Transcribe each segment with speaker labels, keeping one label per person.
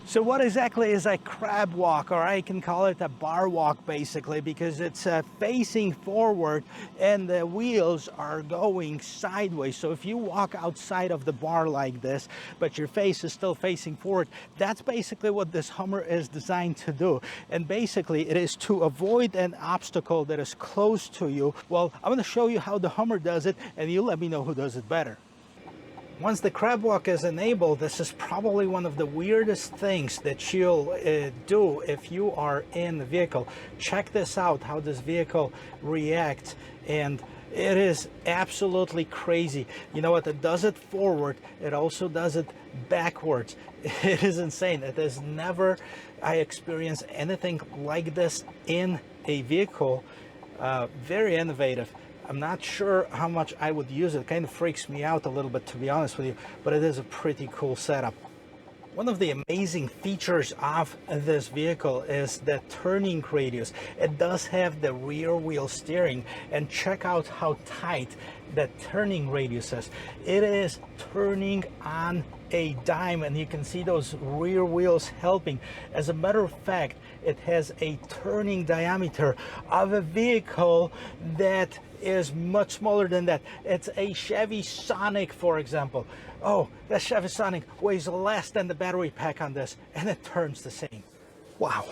Speaker 1: So what exactly is a crab walk, or I can call it a bar walk basically, because it's facing forward and the wheels are going sideways. So if you walk outside of the bar like this, but your face is still facing forward, that's basically what this Hummer is designed to do. And basically it is to avoid an obstacle that is close to you. Well, I'm going to show you how the Hummer does it, and you let me know who does it better. Once the crab walk is enabled, this is probably one of the weirdest things that you'll do if you are in the vehicle. Check this out, how this vehicle reacts, and it is absolutely crazy. You know what? It does it forward, it also does it backwards. It is insane. It has never I experienced anything like this in a vehicle. Very innovative. I'm not sure how much I would use it. It kind of freaks me out a little bit, to be honest with you, but it is a pretty cool setup. One of the amazing features of this vehicle is the turning radius. It does have the rear wheel steering, and check out how tight that turning radius is. It is turning on a dime, and you can see those rear wheels helping. As a matter of fact, it has a turning diameter of a vehicle that is much smaller than that. It's a Chevy Sonic, for example. Oh, that Chevy Sonic weighs less than the battery pack on this, and it turns the same. Wow.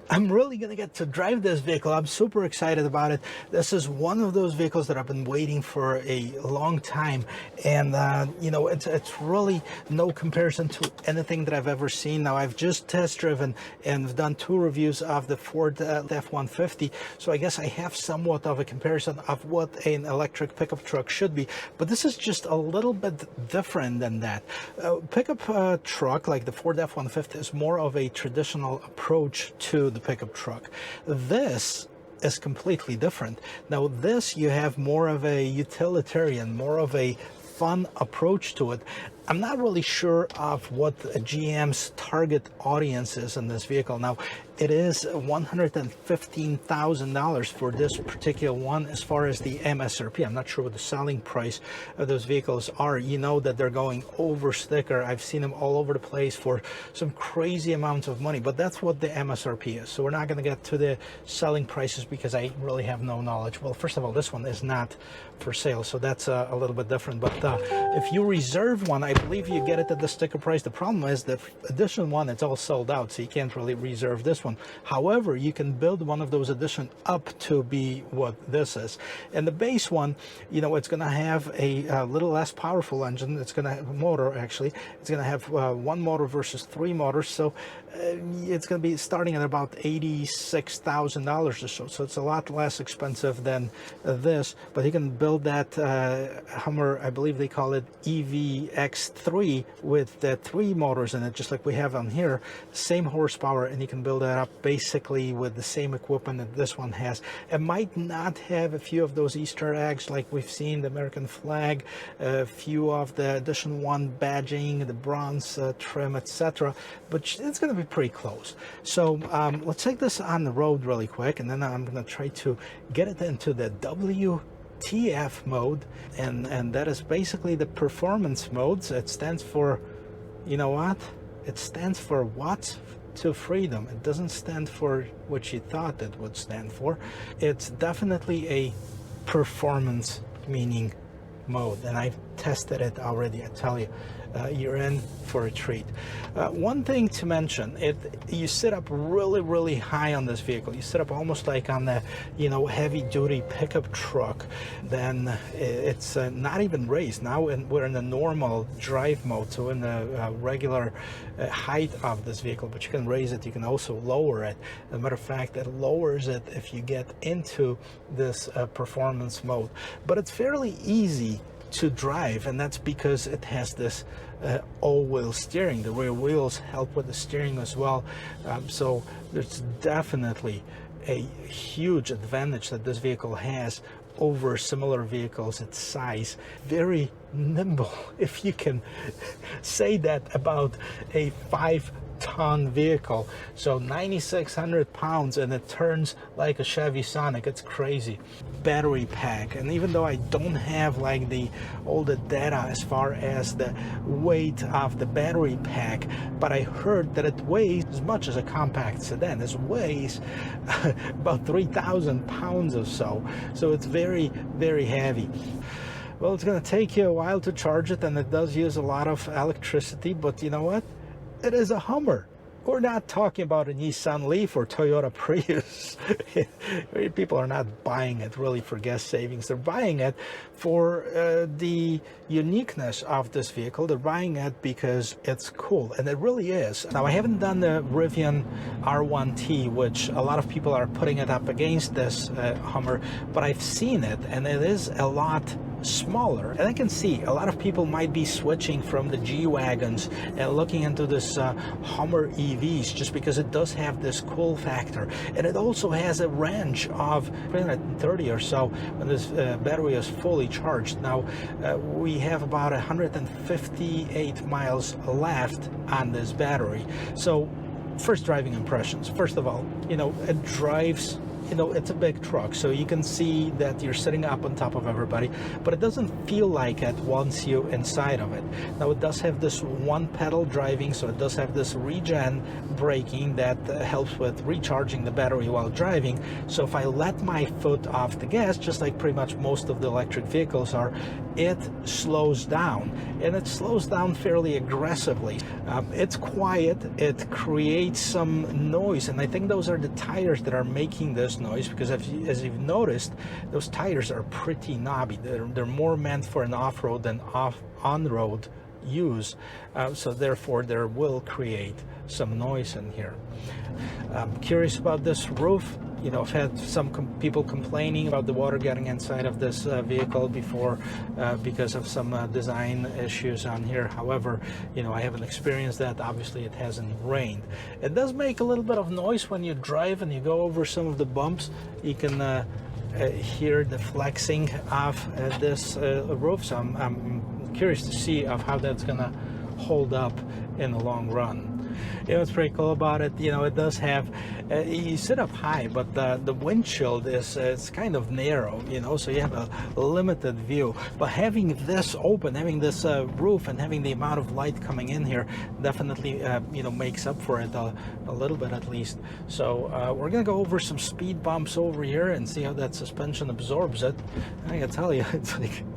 Speaker 1: I'm really gonna get to drive this vehicle. I'm super excited about it. This is one of those vehicles that I've been waiting for a long time, and you know, it's really no comparison to anything that I've ever seen. Now, I've just test driven and done 2 reviews of the Ford F-150, so I guess I have somewhat of a comparison of what an electric pickup truck should be, but this is just a little bit different than that. Pickup truck like the Ford F-150 is more of a traditional approach to the pickup truck. This is completely different. Now this, you have more of a utilitarian, more of a fun approach to it. I'm not really sure of what GM's target audience is in this vehicle. Now, it is $115,000 for this particular one as far as the MSRP. I'm not sure what the selling price of those vehicles are. You know that they're going over sticker. I've seen them all over the place for some crazy amounts of money, but that's what the MSRP is. So we're not going to get to the selling prices because I really have no knowledge. Well, first of all, this one is not for sale, so that's a little bit different. But if you reserve one, I believe you get it at the sticker price. The problem is the edition one, it's all sold out, so you can't really reserve this one. However, you can build one of those edition up to be what this is. And the base one, you know, it's going to have a little less powerful engine. It's going to have a motor, actually. It's going to have 1 motor versus 3 motors, so it's going to be starting at about $86,000 or so. So it's a lot less expensive than this, but you can build that Hummer, I believe they call it EVX3, with the 3 motors in it, just like we have on here, same horsepower, and you can build that up basically with the same equipment that this one has. It might not have a few of those Easter eggs like we've seen, the American flag, a few of the edition 1 badging, the bronze trim, etc., but it's going to be pretty close. So let's take this on the road really quick, and then I'm going to try to get it into the WTF mode, and that is basically the performance modes. It stands for, you know what? It stands for watts to freedom. It doesn't stand for what you thought it would stand for. It's definitely a performance meaning mode, and I've tested it already. I tell you, you're in for a treat. One thing to mention, you sit up really high on this vehicle. You sit up almost like on the, you know, heavy duty pickup truck. Then it's not even raised. Now we're in the normal drive mode, so in the regular height of this vehicle, but you can raise it, you can also lower it. As a matter of fact, it lowers it if you get into this performance mode, but it's fairly easy to drive, and that's because it has this all-wheel steering. The rear wheels help with the steering as well, so there's definitely a huge advantage that this vehicle has over similar vehicles its size. Very nimble, if you can say that about a 5 ton vehicle. So 9,600 pounds, and it turns like a Chevy Sonic. It's crazy. Battery pack, and even though I don't have like all the data as far as the weight of the battery pack, but I heard that it weighs as much as a compact sedan. This weighs about 3,000 pounds or so. So it's very, very heavy. Well, it's going to take you a while to charge it, and it does use a lot of electricity, but you know what? It is a Hummer. We're not talking about a Nissan Leaf or Toyota Prius. People are not buying it really for gas savings. They're buying it for the uniqueness of this vehicle. They're buying it because it's cool, and it really is. Now, I haven't done the Rivian R1T, which a lot of people are putting it up against this Hummer, but I've seen it, and it is a lot smaller. And I can see a lot of people might be switching from the G-Wagons and looking into this Hummer EVs just because it does have this cool factor. And it also has a range of 330 or so when this battery is fully charged. Now, we have about 158 miles left on this battery. So, first driving impressions. First of all, you know, it drives, you know, it's a big truck, so you can see that you're sitting up on top of everybody, but it doesn't feel like it once you're inside of it. Now, it does have this one pedal driving, so it does have this regen braking that helps with recharging the battery while driving. So if I let my foot off the gas, just like pretty much most of the electric vehicles are, it slows down, and it slows down fairly aggressively. It's quiet, it creates some noise, and I think those are the tires that are making this noise, because as you've noticed, those tires are pretty knobby. They're more meant for an off-road than on-road use, so therefore there will create some noise in here. I'm curious about this roof. You know, I've had some people complaining about the water getting inside of this vehicle before because of some design issues on here. However, you know, I haven't experienced that. Obviously, it hasn't rained. It does make a little bit of noise when you drive and you go over some of the bumps. You can hear the flexing of this roof. So I'm curious to see of how that's gonna hold up in the long run. You know, what's pretty cool about it, you know, it does have, you sit up high, but the windshield is it's kind of narrow, you know, so you have a limited view. But having this open, having this roof, and having the amount of light coming in here definitely, you know, makes up for it a little bit at least. So we're gonna go over some speed bumps over here and see how that suspension absorbs it. And I gotta tell you, it's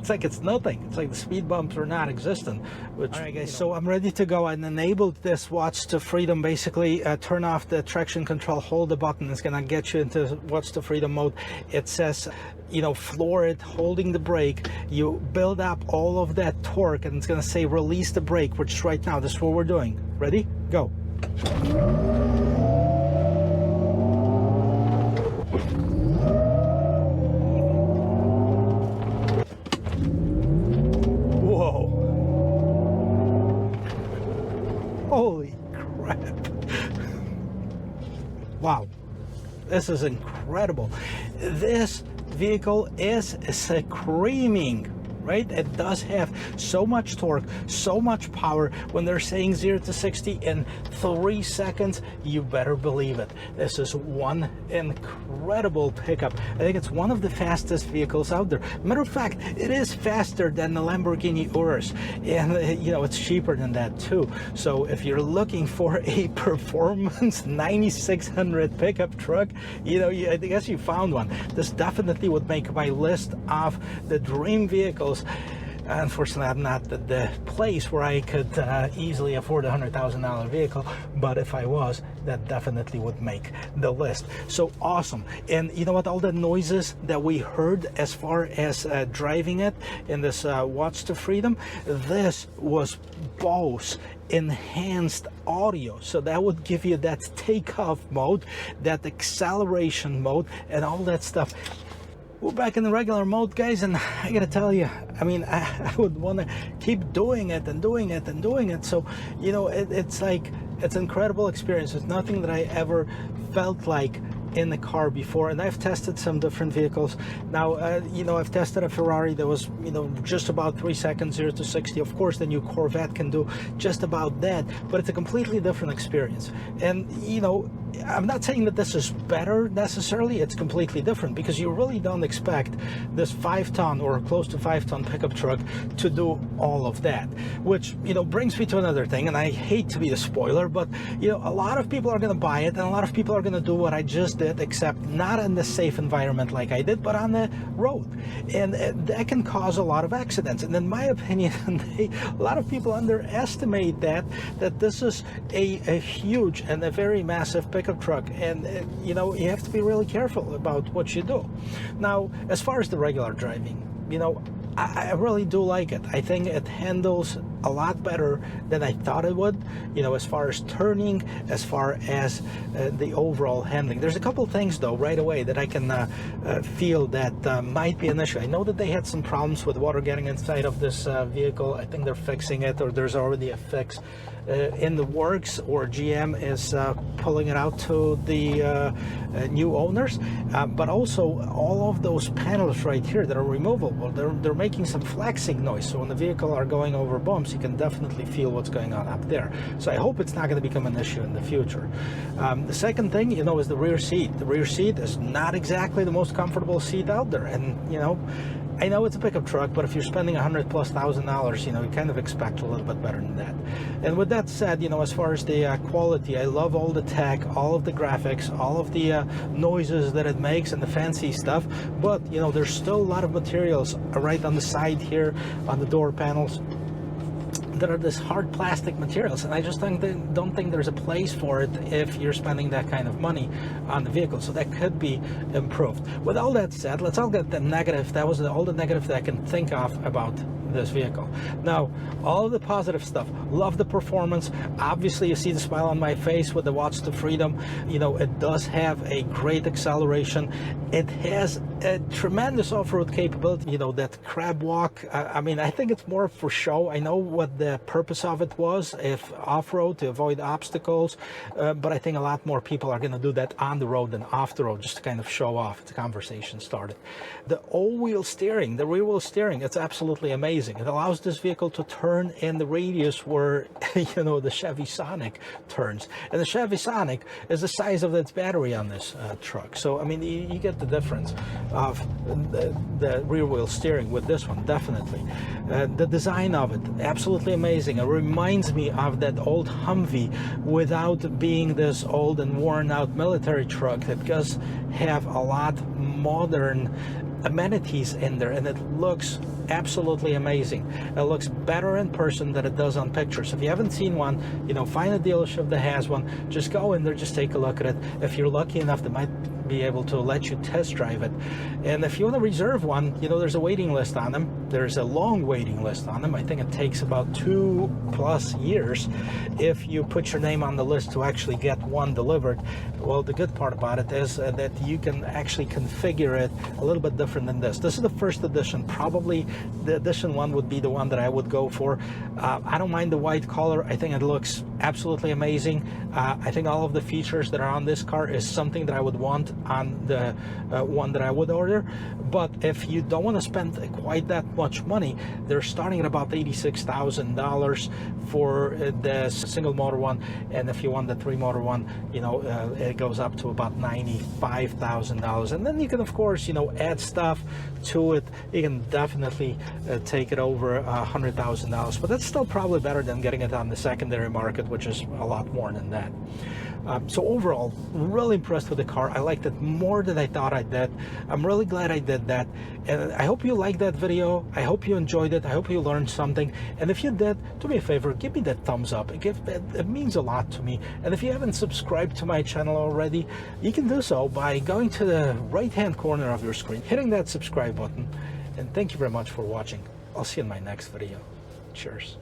Speaker 1: like it's nothing. It's like the speed bumps are not existent. Which, all right, guys, so I'm ready to go. I enabled this watch to freedom. Basically, turn off the traction control, hold the button. It's gonna get you into watch to freedom mode. It says, you know, floor it, holding the brake. You build up all of that torque, and it's gonna say release the brake, which right now, this is what we're doing. Ready? Go. Whoa. Holy crap. Wow, this is incredible. This vehicle is screaming, right? It does have so much torque, so much power. When they're saying 0 to 60 in 3 seconds, you better believe it. This is one incredible pickup. I think it's one of the fastest vehicles out there. Matter of fact, it is faster than the Lamborghini Urus, and you know, it's cheaper than that too. So if you're looking for a performance 9600 pickup truck, you know, I guess you found one. This definitely would make my list of the dream vehicles. Unfortunately, I'm not the place where I could easily afford a $100,000 vehicle, but if I was, that definitely would make the list. So awesome. And you know what, all the noises that we heard as far as driving it in this Watch to Freedom, this was Bose enhanced audio. So that would give you that takeoff mode, that acceleration mode, and all that stuff. We're back in the regular mode, guys, and I gotta tell you, I mean, I would want to keep doing it and doing it and doing it. So, you know, it's like, it's an incredible experience. It's nothing that I ever felt like in the car before, and I've tested some different vehicles. Now, you know, I've tested a Ferrari that was, you know, just about 3 seconds, 0 to 60. Of course, the new Corvette can do just about that, but it's a completely different experience. And, you know, I'm not saying that this is better necessarily. It's completely different, because you really don't expect this 5-ton or close to 5-ton pickup truck to do all of that, which, you know, brings me to another thing. And I hate to be the spoiler, but, you know, a lot of people are going to buy it, and a lot of people are going to do what I just did, except not in the safe environment like I did, but on the road. And that can cause a lot of accidents. And in my opinion, a lot of people underestimate that this is a huge and a very massive pickup truck, and you know, you have to be really careful about what you do. Now, as far as the regular driving, you know, I really do like it. I think it handles a lot better than I thought it would, you know, as far as turning, as far as the overall handling. There's a couple things, though, right away that I can feel that might be an issue. I know that they had some problems with water getting inside of this vehicle. I think they're fixing it, or there's already a fix in the works, or GM is pulling it out to the new owners. But also, all of those panels right here that are removable, they're making some flexing noise. So when the vehicle are going over bumps, you can definitely feel what's going on up there. So I hope it's not going to become an issue in the future. The second thing, you know, is the rear seat. The rear seat is not exactly the most comfortable seat out there. And, you know, I know it's a pickup truck, but if you're spending $100,000+, you know, you kind of expect a little bit better than that. And with that said, you know, as far as the quality, I love all the tech, all of the graphics, all of the noises that it makes, and the fancy stuff. But, you know, there's still a lot of materials right on the side here, on the door panels, that are this hard plastic materials, and I just don't think there's a place for it if you're spending that kind of money on the vehicle. So that could be improved. With all that said, let's all get the negative. That was all the negative that I can think of about this vehicle. Now, all of the positive stuff. Love the performance. Obviously, you see the smile on my face with the Watts to Freedom. You know, it does have a great acceleration. It has a tremendous off-road capability. You know, that crab walk, I mean, I think it's more for show. I know what the purpose of it was, if off-road, to avoid obstacles, but I think a lot more people are going to do that on the road than off the road, just to kind of show off. The conversation started. The all-wheel steering, the rear-wheel steering, it's absolutely amazing. It allows this vehicle to turn in the radius where, you know, the Chevy Sonic turns. And the Chevy Sonic is the size of its battery on this truck. So, I mean, you get the difference of the rear wheel steering with this one, definitely. The design of it, absolutely amazing. It reminds me of that old Humvee without being this old and worn out military truck. That does have a lot modern amenities in there, and it looks absolutely amazing. It looks better in person than it does on pictures. If you haven't seen one, you know, find a dealership that has one. Just go in there, just take a look at it. If you're lucky enough, they might be able to let you test drive it. And if you want to reserve one, you know, there's a waiting list on them. There's a long waiting list on them. I think it takes about 2+ years if you put your name on the list to actually get one delivered. Well, the good part about it is that you can actually configure it a little bit different than this. This is the first edition. Probably the edition one would be the one that I would go for. I don't mind the white color. I think it looks absolutely amazing. I think all of the features that are on this car is something that I would want on the one that I would order. But if you don't want to spend quite that much money, they're starting at about $86,000 for the single motor one, and if you want the 3-motor one, you know, it goes up to about $95,000. And then you can, of course, you know, add stuff to it. You can definitely take it over $100,000, but that's still probably better than getting it on the secondary market, which is a lot more than that. So overall, really impressed with the car. I liked it more than I thought I did. I'm really glad I did that. And I hope you liked that video. I hope you enjoyed it. I hope you learned something. And if you did, do me a favor, give me that thumbs up. It means a lot to me. And if you haven't subscribed to my channel already, you can do so by going to the right-hand corner of your screen, hitting that subscribe button. And thank you very much for watching. I'll see you in my next video. Cheers.